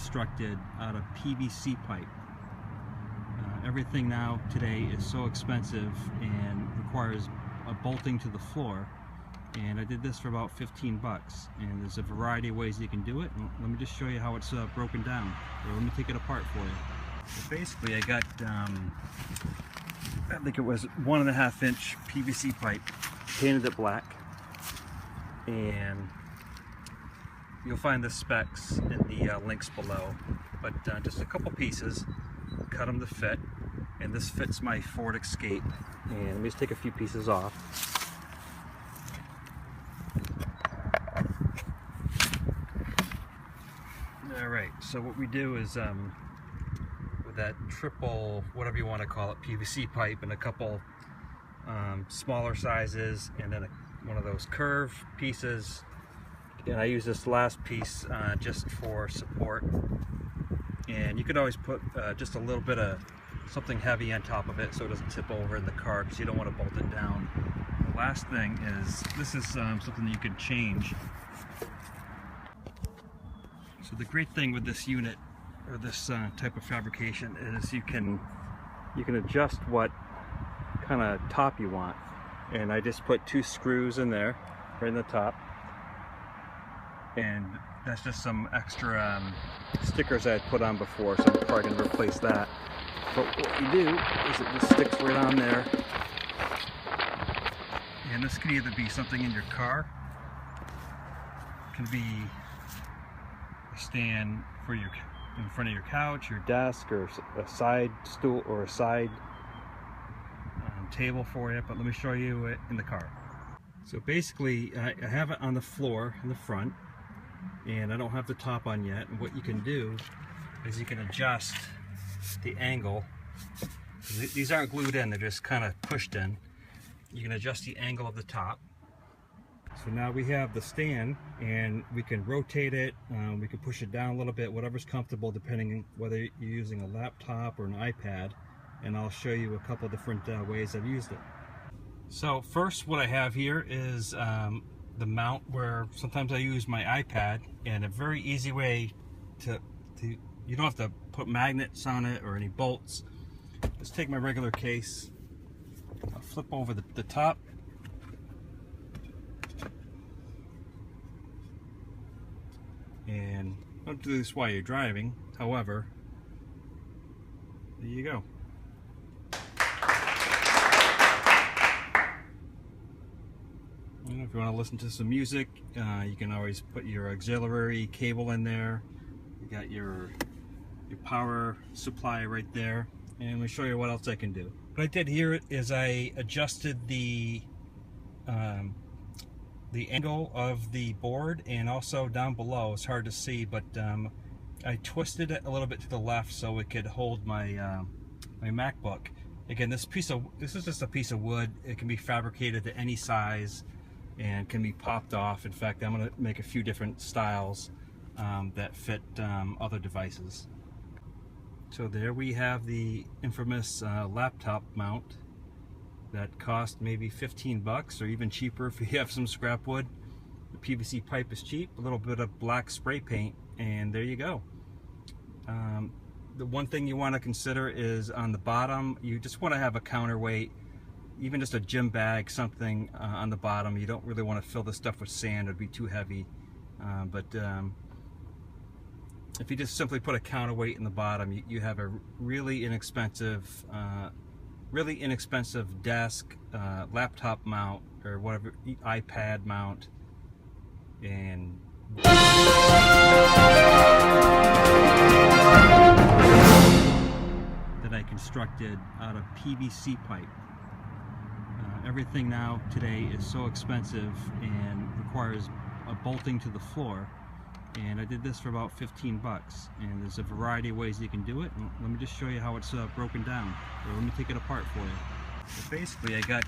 constructed out of PVC pipe. Everything now today is so expensive and requires a bolting to the floor, and I did this for about 15 bucks, and there's a variety of ways you can do it. And let me just show you how it's broken down, or let me take it apart for you. So basically I got I think it was 1.5 inch PVC pipe, painted it black, and you'll find the specs in the links below, but just a couple pieces, cut them to fit, and this fits my Ford Escape. And let me just take a few pieces off. Alright, so what we do is with that triple, whatever you want to call it, PVC pipe, and a couple smaller sizes, and then one of those curved pieces, and I use this last piece just for support. And you could always put just a little bit of something heavy on top of it so it doesn't tip over in the car, because you don't want to bolt it down. The last thing is, this is something that you can change. So the great thing with this unit, or this type of fabrication, is you can adjust what kind of top you want. And I just put 2 screws in there, right in the top. And that's just some extra stickers I had put on before, so I'm probably going to replace that. But what you do is it just sticks right on there. And this can either be something in your car, it can be a stand for your in front of your couch, your desk, or a side stool, or a side table for you. But let me show you it in the car. So basically I have it on the floor in the front, and I don't have the top on yet. And what you can do is you can adjust the angle. These aren't glued in, they're just kind of pushed in. You can adjust the angle of the top. So now we have the stand, and we can rotate it, we can push it down a little bit, whatever's comfortable, depending on whether you're using a laptop or an iPad. And I'll show you a couple different ways I've used it. So first, what I have here is the mount, where sometimes I use my iPad, and a very easy way to you don't have to put magnets on it or any bolts. Just take my regular case, I'll flip over the top, and don't do this while you're driving, however, there you go. If you want to listen to some music, you can always put your auxiliary cable in there. You got your power supply right there. And let me show you what else I can do. What I did here is I adjusted the angle of the board, and also down below. It's hard to see, but I twisted it a little bit to the left so it could hold my my MacBook. Again, this is just a piece of wood. It can be fabricated to any size and can be popped off. In fact, I'm going to make a few different styles that fit other devices. So there we have the infamous laptop mount that cost maybe 15 bucks, or even cheaper if you have some scrap wood. The PVC pipe is cheap, a little bit of black spray paint, and there you go. The one thing you want to consider is on the bottom, you just want to have a counterweight, even just a gym bag, something on the bottom. You don't really want to fill this stuff with sand, it would be too heavy. If you just simply put a counterweight in the bottom, you have a really inexpensive desk, laptop mount, or whatever, iPad mount, and that I constructed out of PVC pipe. Everything now today is so expensive and requires a bolting to the floor, and I did this for about 15 bucks, and there's a variety of ways you can do it. And let me just show you how it's broken down, or let me take it apart for you. So basically I got